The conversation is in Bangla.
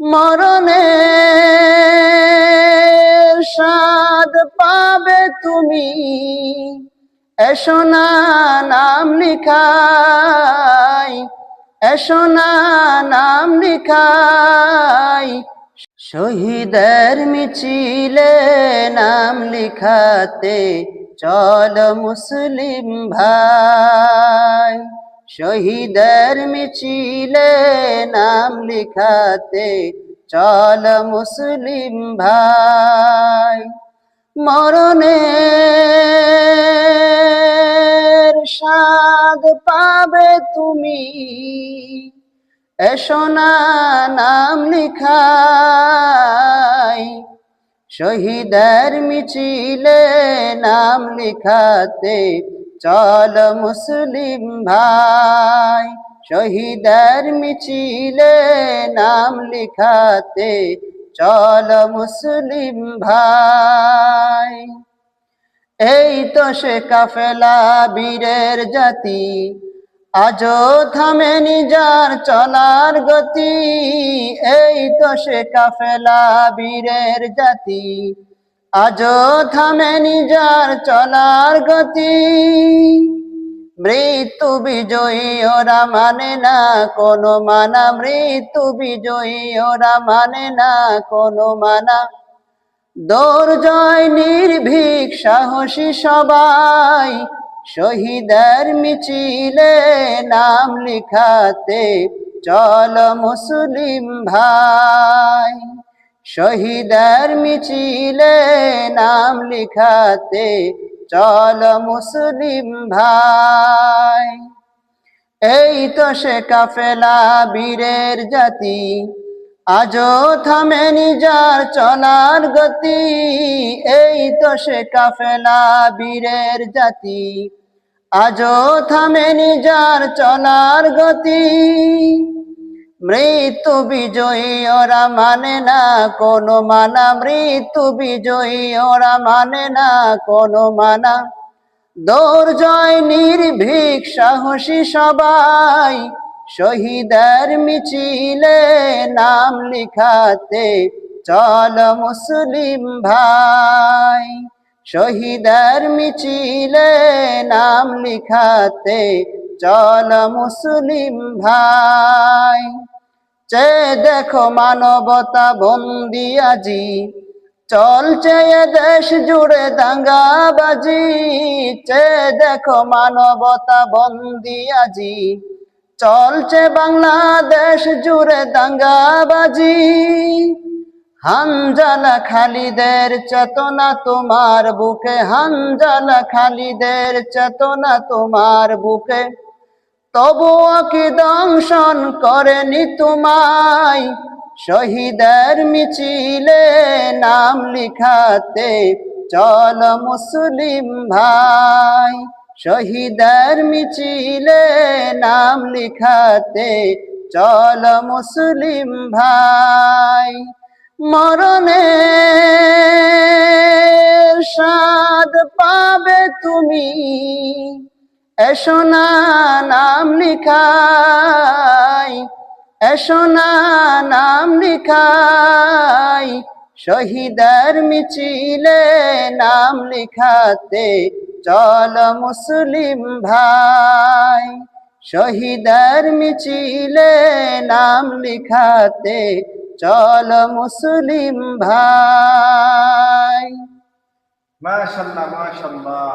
মরণের স্বাদ পাবে তুমি, এসো না নাম লিখাই, এসো না নাম লিখাই। শহীদের মিছিলে নাম লিখাতে চল মুসলিম ভাই, শহীদের মিছিলে নাম লিখাতে চল মুসলিম ভাই। মরণের স্বাদ পাবে তুমি, এসো না নাম লিখাই, শহীদের মিছিলে নাম লিখাতে চল মুসলিম ভাই, শহীদের মিছিলে নাম লিখাতে চল মুসলিম ভাই। এই তো সে কাফেলা বীরের জাতি, আজও থামেনি যার চলার গতি। এই তো সে কাফেলা বীরের জাতি, আজও থামেনি যার চলার গতি। মৃত্যু বিজয়ী ওরা মানে না কোনো মানা, মৃত্যু বিজয়ী ওরা মানে না কোনো মানা। দুর্জয় নির্ভীক সাহসী সবাই, শহীদের মিছিলে নাম লিখাতে চল মুসলিম ভাই, শহীদের মিছিলে নাম লিখাতে চল মুসলিম ভাই। এই তো সে কাফেলা বীরের জাতি, আজও থামেনি যার চলার গতি। এই তো সে কাফেলা বীরের জাতি, আজও থামেনি যার চলার গতি। মৃত্যু বিজয়ী ওরা মানে না কোনো মানা, মৃত্যু বিজয়ী ওরা মানে না কোনো মানা। দুর্জয় নির্ভীক সাহসী সবাই, শহীদের মিছিলে নাম লিখাতে চল মুসলিম ভাই, শহীদের মিছিলে নাম লিখাতে চল মুসলিম ভাই। চে দেখো মানবতা বন্দি আজি, চলছে এ দেশ জুড়ে দাঙ্গাবাজি। চে দেখো মানবতা বন্দি আজি, চলছে বাংলাদেশ জুড়ে দাঙ্গাবাজি। হানজালা খালিদের চেতনা তোমার বুকে, হানজালা খালিদের চেতনা তোমার বুকে, তবুও কি দংশন করেনি তোমায়। শহীদের মিছিলে নাম লিখাতে চল মুসলিম ভাই, শহীদের মিছিলে নাম লিখাতে চল মুসলিম ভাই। মরণের স্বাদ পাবে তুমি, এসো না নাম লিখাই, এসো না নাম লিখাই, শহীদের মিছিলে নাম লিখাতে চল মুসলিম ভাই, শহীদের মিছিলে নাম লিখাতে চল মুসলিম ভাই। মাশাআল্লাহ মাশাআল্লাহ।